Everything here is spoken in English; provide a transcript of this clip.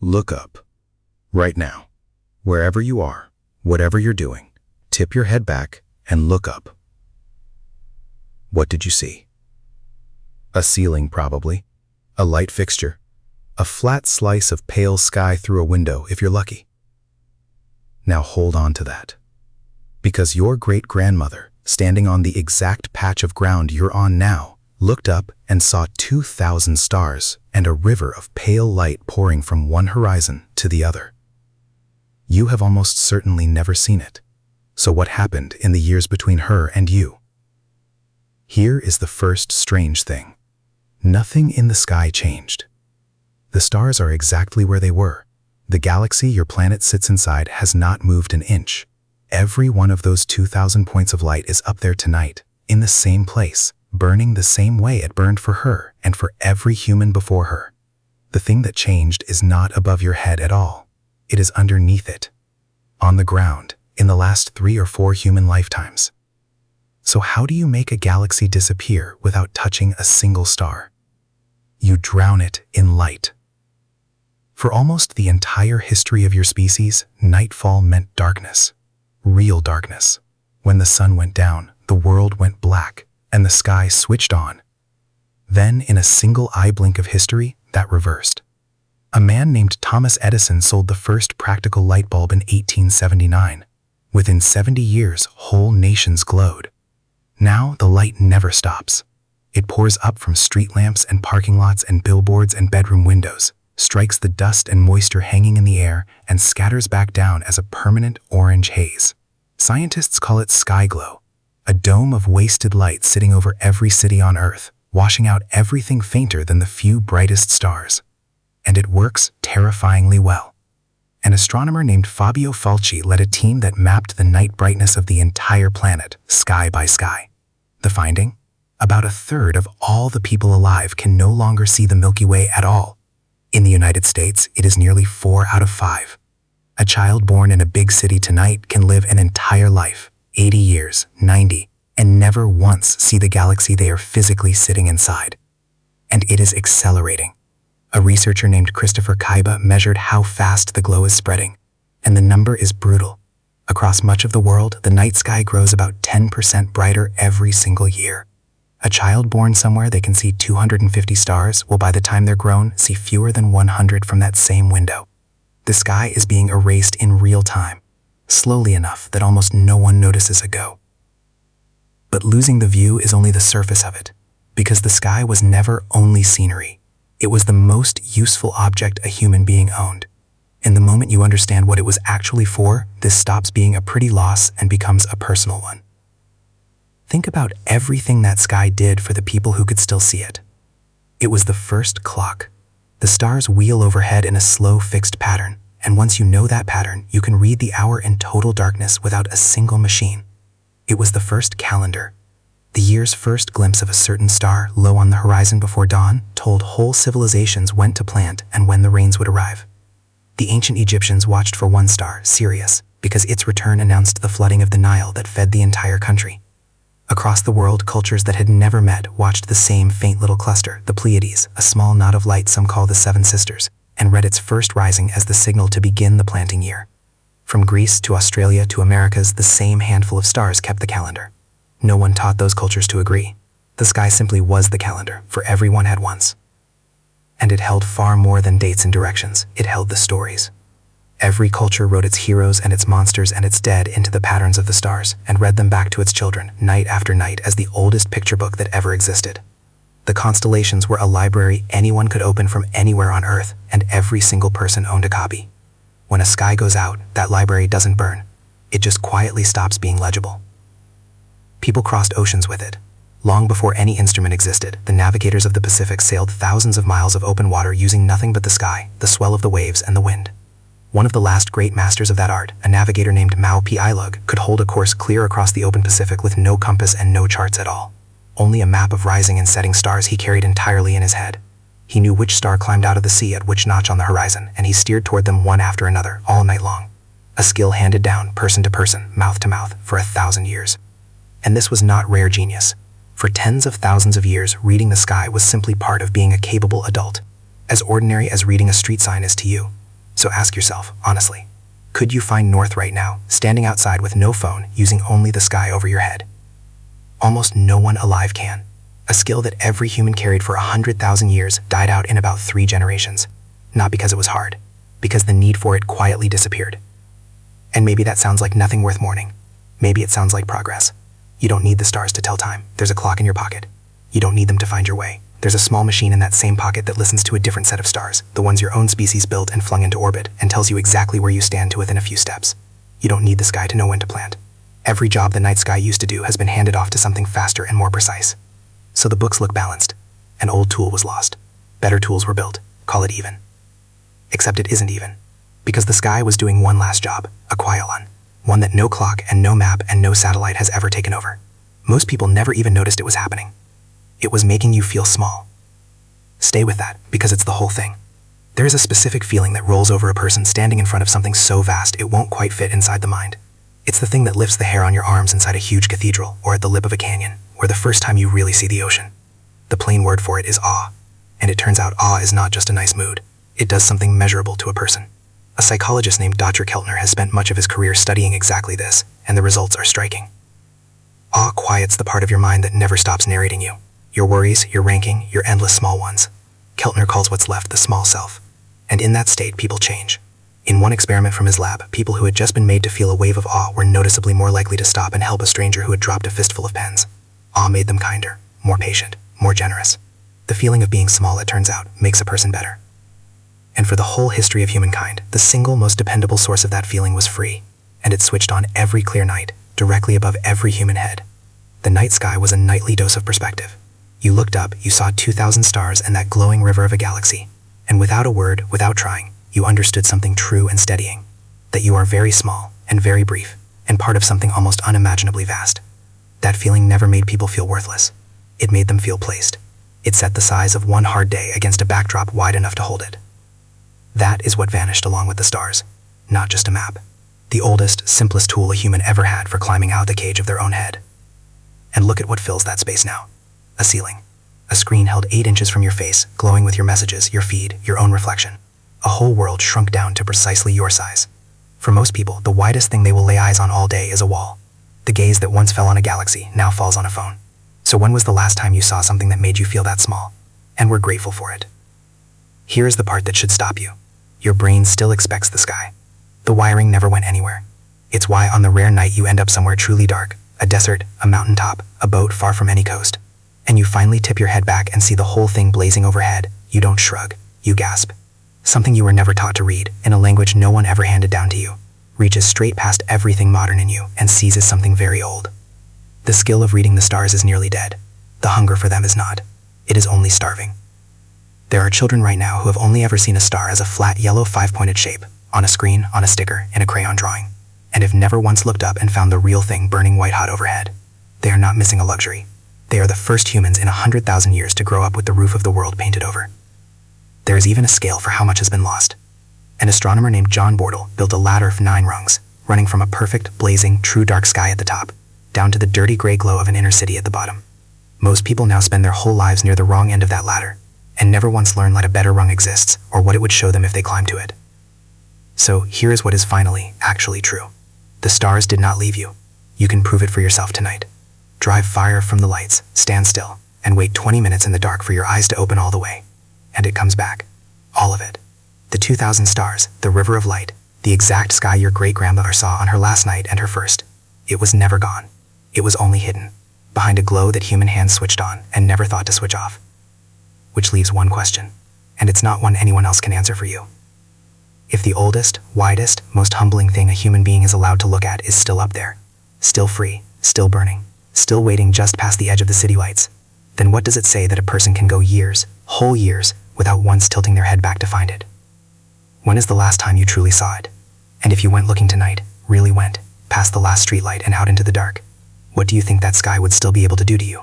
Look up. Right now. Wherever you are, whatever you're doing, tip your head back and look up. What did you see? A ceiling, probably. A light fixture. A flat slice of pale sky through a window, if you're lucky. Now hold on to that. Because your great-grandmother, standing on the exact patch of ground you're on now, looked up and saw 2,000 stars and a river of pale light pouring from one horizon to the other. You have almost certainly never seen it. So what happened in the years between her and you? Here is the first strange thing. Nothing in the sky changed. The stars are exactly where they were. The galaxy your planet sits inside has not moved an inch. Every one of those 2,000 points of light is up there tonight, in the same place, burning the same way it burned for her and for every human before her. The thing that changed is not above your head at all. It is underneath it, on the ground, in the last 3 or 4 human lifetimes. So how do you make a galaxy disappear without touching a single star? You drown it in light. For almost the entire history of your species, nightfall meant darkness. Real darkness. When the sun went down, the world went black, and the sky switched on. Then, in a single eye blink of history, that reversed. A man named Thomas Edison sold the first practical light bulb in 1879. Within 70 years, whole nations glowed. Now, the light never stops. It pours up from street lamps and parking lots and billboards and bedroom windows, strikes the dust and moisture hanging in the air, and scatters back down as a permanent orange haze. Scientists call it sky glow, a dome of wasted light sitting over every city on Earth, washing out everything fainter than the few brightest stars. And it works terrifyingly well. An astronomer named Fabio Falci led a team that mapped the night brightness of the entire planet, sky by sky. The finding? About a third of all the people alive can no longer see the Milky Way at all. In the United States, it is nearly 4 out of 5. A child born in a big city tonight can live an entire life, 80 years, 90, and never once see the galaxy they are physically sitting inside. And it is accelerating. A researcher named Christopher Kaiba measured how fast the glow is spreading, and the number is brutal. Across much of the world, the night sky grows about 10% brighter every single year. A child born somewhere they can see 250 stars will by the time they're grown see fewer than 100 from that same window. The sky is being erased in real time, slowly enough that almost no one notices a go. But losing the view is only the surface of it, because the sky was never only scenery. It was the most useful object a human being owned. And the moment you understand what it was actually for, this stops being a pretty loss and becomes a personal one. Think about everything that sky did for the people who could still see it. It was the first clock. The stars wheel overhead in a slow, fixed pattern, and once you know that pattern, you can read the hour in total darkness without a single machine. It was the first calendar. The year's first glimpse of a certain star low on the horizon before dawn told whole civilizations when to plant and when the rains would arrive. The ancient Egyptians watched for one star, Sirius, because its return announced the flooding of the Nile that fed the entire country. Across the world, cultures that had never met watched the same faint little cluster, the Pleiades, a small knot of light some call the Seven Sisters, and read its first rising as the signal to begin the planting year. From Greece to Australia to Americas, the same handful of stars kept the calendar. No one taught those cultures to agree. The sky simply was the calendar, for everyone had once. And it held far more than dates and directions. It held the stories. Every culture wrote its heroes and its monsters and its dead into the patterns of the stars and read them back to its children, night after night, as the oldest picture book that ever existed. The constellations were a library anyone could open from anywhere on Earth, and every single person owned a copy. When a sky goes out, that library doesn't burn. It just quietly stops being legible. People crossed oceans with it. Long before any instrument existed, the navigators of the Pacific sailed thousands of miles of open water using nothing but the sky, the swell of the waves, and the wind. One of the last great masters of that art, a navigator named Mao Pi-Lug, could hold a course clear across the open Pacific with no compass and no charts at all. Only a map of rising and setting stars he carried entirely in his head. He knew which star climbed out of the sea at which notch on the horizon, and he steered toward them one after another, all night long. A skill handed down, person to person, mouth to mouth, for 1,000 years. And this was not rare genius. For tens of thousands of years, reading the sky was simply part of being a capable adult, as ordinary as reading a street sign is to you. So ask yourself, honestly, could you find north right now, standing outside with no phone, using only the sky over your head? Almost no one alive can. A skill that every human carried for 100,000 years died out in about 3 generations. Not because it was hard, because the need for it quietly disappeared. And maybe that sounds like nothing worth mourning. Maybe it sounds like progress. You don't need the stars to tell time. There's a clock in your pocket. You don't need them to find your way. There's a small machine in that same pocket that listens to a different set of stars, the ones your own species built and flung into orbit, and tells you exactly where you stand to within a few steps. You don't need the sky to know when to plant. Every job the night sky used to do has been handed off to something faster and more precise. So the books look balanced. An old tool was lost. Better tools were built. Call it even. Except it isn't even. Because the sky was doing one last job, a quiet one that no clock and no map and no satellite has ever taken over. Most people never even noticed it was happening. It was making you feel small. Stay with that, because it's the whole thing. There is a specific feeling that rolls over a person standing in front of something so vast it won't quite fit inside the mind. It's the thing that lifts the hair on your arms inside a huge cathedral or at the lip of a canyon, or the first time you really see the ocean. The plain word for it is awe. And it turns out awe is not just a nice mood. It does something measurable to a person. A psychologist named Dr. Keltner has spent much of his career studying exactly this, and the results are striking. Awe quiets the part of your mind that never stops narrating you. Your worries, your ranking, your endless small ones. Keltner calls what's left the small self. And in that state, people change. In one experiment from his lab, people who had just been made to feel a wave of awe were noticeably more likely to stop and help a stranger who had dropped a fistful of pens. Awe made them kinder, more patient, more generous. The feeling of being small, it turns out, makes a person better. And for the whole history of humankind, the single most dependable source of that feeling was free, and it switched on every clear night, directly above every human head. The night sky was a nightly dose of perspective. You looked up, you saw 2,000 stars and that glowing river of a galaxy, and without a word, without trying, you understood something true and steadying, that you are very small and very brief, and part of something almost unimaginably vast. That feeling never made people feel worthless. It made them feel placed. It set the size of one hard day against a backdrop wide enough to hold it. That is what vanished along with the stars, not just a map. The oldest, simplest tool a human ever had for climbing out the cage of their own head. And look at what fills that space now. A ceiling. A screen held 8 inches from your face, glowing with your messages, your feed, your own reflection. A whole world shrunk down to precisely your size. For most people, the widest thing they will lay eyes on all day is a wall. The gaze that once fell on a galaxy now falls on a phone. So when was the last time you saw something that made you feel that small? And we're grateful for it. Here is the part that should stop you. Your brain still expects the sky. The wiring never went anywhere. It's why on the rare night you end up somewhere truly dark, a desert, a mountaintop, a boat far from any coast, and you finally tip your head back and see the whole thing blazing overhead, you don't shrug, you gasp. Something you were never taught to read, in a language no one ever handed down to you, reaches straight past everything modern in you and seizes something very old. The skill of reading the stars is nearly dead. The hunger for them is not. It is only starving. There are children right now who have only ever seen a star as a flat yellow 5-pointed shape, on a screen, on a sticker, in a crayon drawing, and have never once looked up and found the real thing burning white-hot overhead. They are not missing a luxury. They are the first humans in 100,000 years to grow up with the roof of the world painted over. There is even a scale for how much has been lost. An astronomer named John Bortle built a ladder of 9 rungs, running from a perfect, blazing, true dark sky at the top, down to the dirty gray glow of an inner city at the bottom. Most people now spend their whole lives near the wrong end of that ladder, and never once learn that a better rung exists, or what it would show them if they climbed to it. So here is what is finally, actually true. The stars did not leave you. You can prove it for yourself tonight. Drive far from the lights, stand still, and wait 20 minutes in the dark for your eyes to open all the way. And it comes back. All of it. The 2,000 stars, the river of light, the exact sky your great-grandmother saw on her last night and her first. It was never gone. It was only hidden, behind a glow that human hands switched on and never thought to switch off. Which leaves one question, and it's not one anyone else can answer for you. If the oldest, widest, most humbling thing a human being is allowed to look at is still up there, still free, still burning, still waiting just past the edge of the city lights, then what does it say that a person can go years, whole years, without once tilting their head back to find it? When is the last time you truly saw it? And if you went looking tonight, really went, past the last streetlight and out into the dark, what do you think that sky would still be able to do to you?